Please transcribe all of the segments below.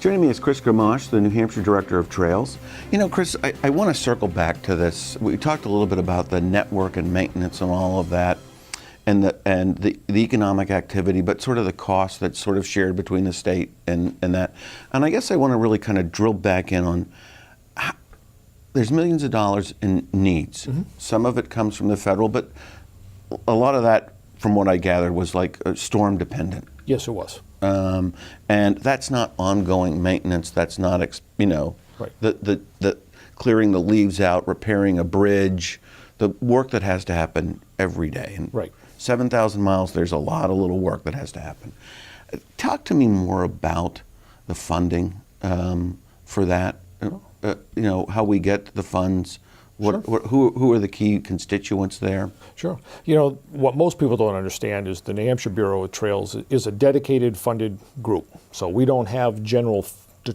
Joining me is Chris Gamache, the New Hampshire Director of Trails. You know, Chris, I want to circle back to this. We talked a little bit about the network and maintenance and all of that, and the economic activity, but sort of the cost that's sort of shared between the state and that. And I guess I want to really kind of drill back in on there's millions of dollars in needs. Mm-hmm. Some of it comes from the federal, but a lot of that, from what I gathered, was like storm dependent. Yes, it was. And that's not ongoing maintenance. That's not, right. the clearing the leaves out, repairing a bridge, the work that has to happen every day. And right. 7,000 miles, there's a lot of little work that has to happen. Talk to me more about the funding for that. How we get the funds. Sure. Who are the key constituents there? Sure. You know, what most people don't understand is the New Hampshire Bureau of Trails is a dedicated funded group. So we don't have general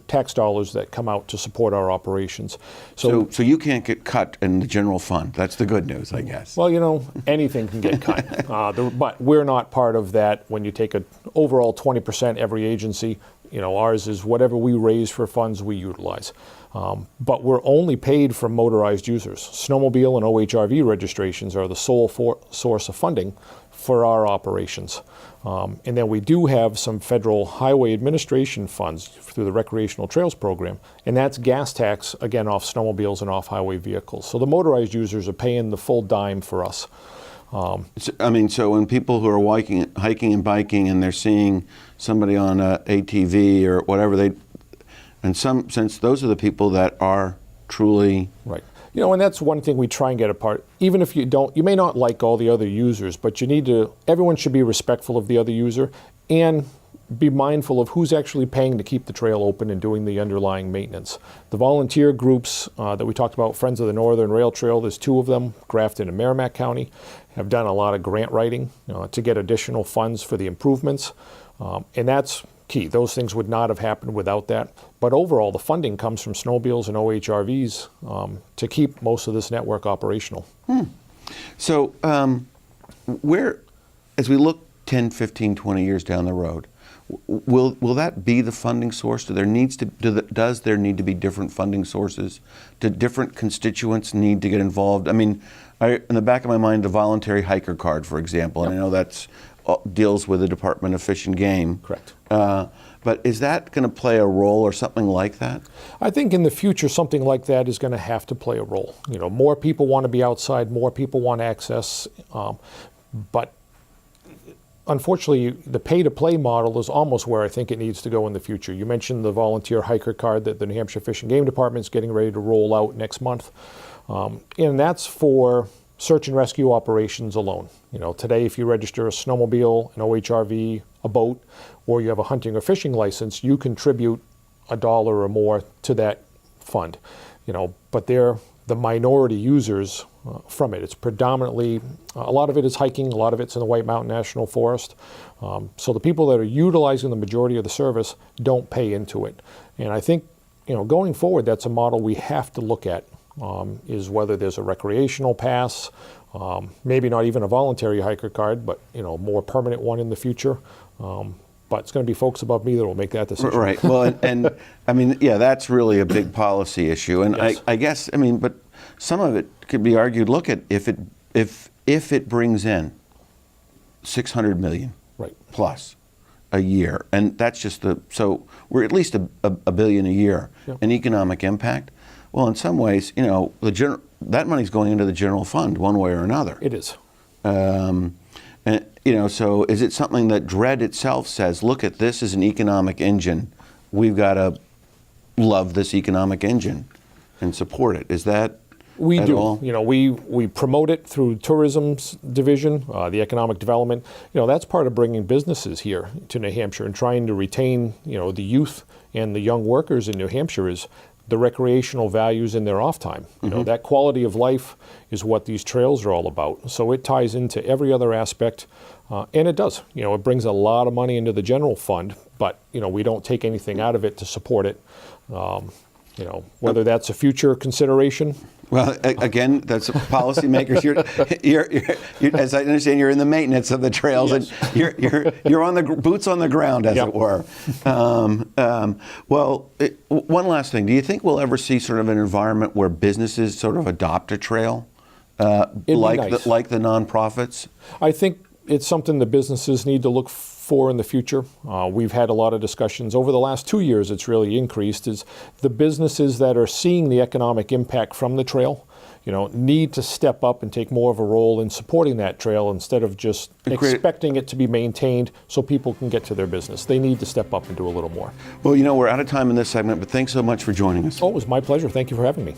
tax dollars that come out to support our operations. So you can't get cut in the general fund. That's the good news, I guess. Well, you know, anything can get cut. But we're not part of that. When you take an overall 20% every agency, ours is whatever we raise for funds we utilize. But we're only paid from motorized users. Snowmobile and OHRV registrations are the sole source of funding for our operations. And then we do have some federal highway administration funds through the Recreational Trails Program, and that's gas tax, again, off snowmobiles and off-highway vehicles. So the motorized users are paying the full dime for us. So when people who are hiking and biking and they're seeing somebody on a ATV or whatever, since those are the people that are truly right. And that's one thing we try and get apart. Even if you may not like all the other users, but everyone should be respectful of the other user and be mindful of who's actually paying to keep the trail open and doing the underlying maintenance. The volunteer groups that we talked about, Friends of the Northern Rail Trail, there's 2 of them, Grafton and Merrimack County, have done a lot of grant writing to get additional funds for the improvements. And that's key. Those things would not have happened without that. But overall, the funding comes from snowmobiles and OHRVs to keep most of this network operational. So as we look 10, 15, 20 years down the road, will that be the funding source? Does there need to be different funding sources? Do different constituents need to get involved? I mean, in the back of my mind, the voluntary hiker card, for example, and I know that's deals with the Department of Fish and Game. Correct. But is that going to play a role or something like that? I think in the future something like that is going to have to play a role. More people want to be outside, more people want access, but unfortunately the pay-to-play model is almost where I think it needs to go in the future. You mentioned the volunteer hiker card that the New Hampshire Fish and Game Department is getting ready to roll out next month, and that's for search and rescue operations alone. Today if you register a snowmobile, an OHRV, a boat, or you have a hunting or fishing license, you contribute $1 or more to that fund. But they're the minority users from it. It's predominantly, a lot of it is hiking, a lot of it's in the White Mountain National Forest. So the people that are utilizing the majority of the service don't pay into it. And I think, going forward, that's a model we have to look at. Is whether there's a recreational pass, maybe not even a voluntary hiker card, but more permanent one in the future. But it's going to be folks above me that will make that decision. Right. Well, and I mean, yeah, that's really a big policy issue. And yes. I guess, but some of it could be argued. Look at if it brings in $600 million right. plus a year, and that's just so we're at least a billion a year in economic impact. Well, in some ways, that money's going into the general fund one way or another. It is. So is it something that DRED itself says, look at this as an economic engine, we've got to love this economic engine and support it? Is that we at do. all? We promote it through tourism's division, the economic development. That's part of bringing businesses here to New Hampshire and trying to retain, the youth and the young workers in New Hampshire is the recreational values in their off time. That quality of life is what these trails are all about. So it ties into every other aspect, and it does. It brings a lot of money into the general fund, but we don't take anything out of it to support it. Whether that's a future consideration. Well, again, that's policymakers. You're, as I understand, you're in the maintenance of the trails, Yes. and you're on the boots on the ground, as Yep. it were. One last thing: do you think we'll ever see sort of an environment where businesses sort of adopt a trail, like nice. like the nonprofits? I think it's something the businesses need to look for in the future. We've had a lot of discussions over the last 2 years. It's really increased. Is the businesses that are seeing the economic impact from the trail, need to step up and take more of a role in supporting that trail instead of just expecting it to be maintained so people can get to their business. They need to step up and do a little more. Well, we're out of time in this segment, but thanks so much for joining us. Oh, it was my pleasure. Thank you for having me.